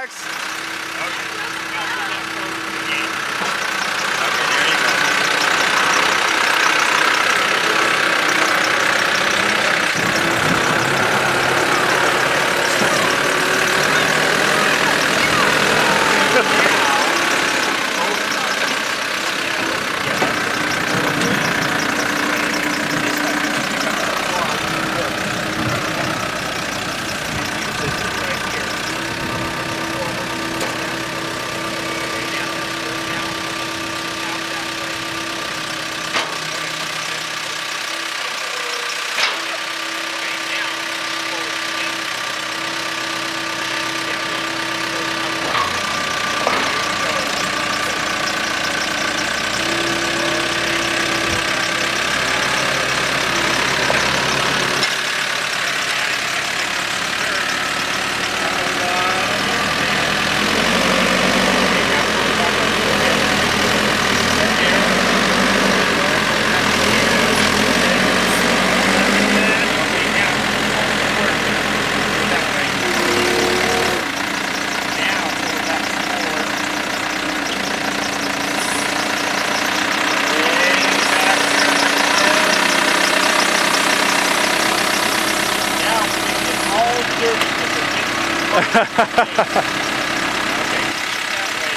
Max.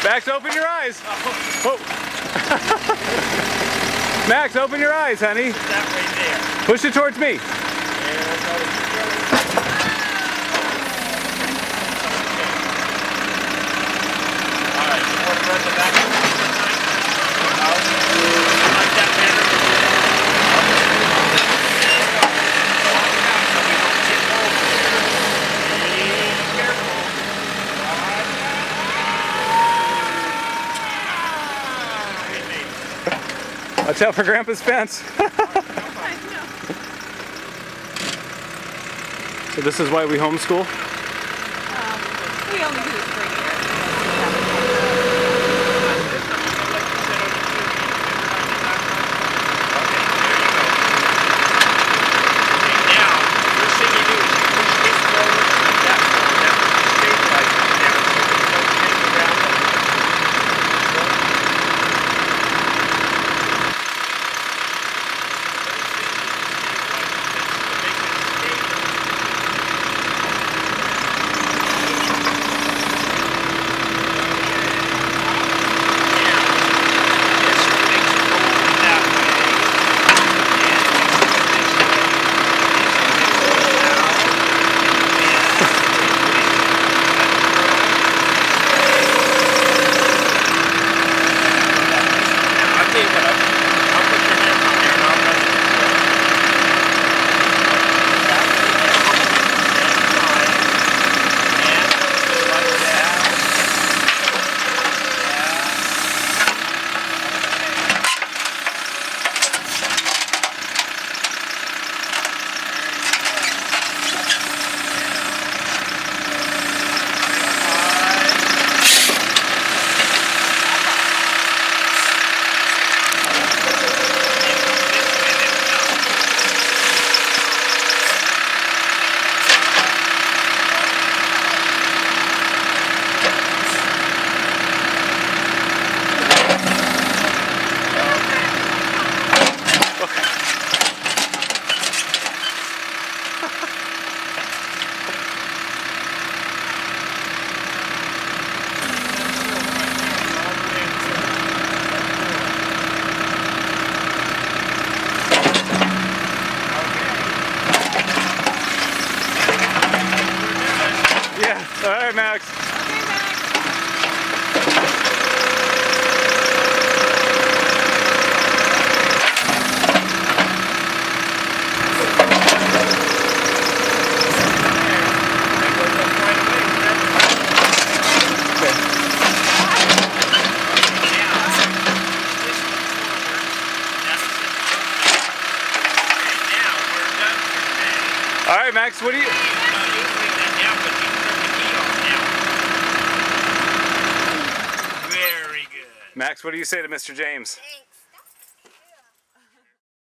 Max, open your eyes. Oh. Max, open your eyes, honey. That right there. Push it towards me. Alright, you want to run the back of the like that better? Watch out for Grandpa's fence. So this is why we homeschool? We only do this for a year. All right, Max. All right, Max, what do you... Very good. Max, what do you say to Mr. James? Thanks.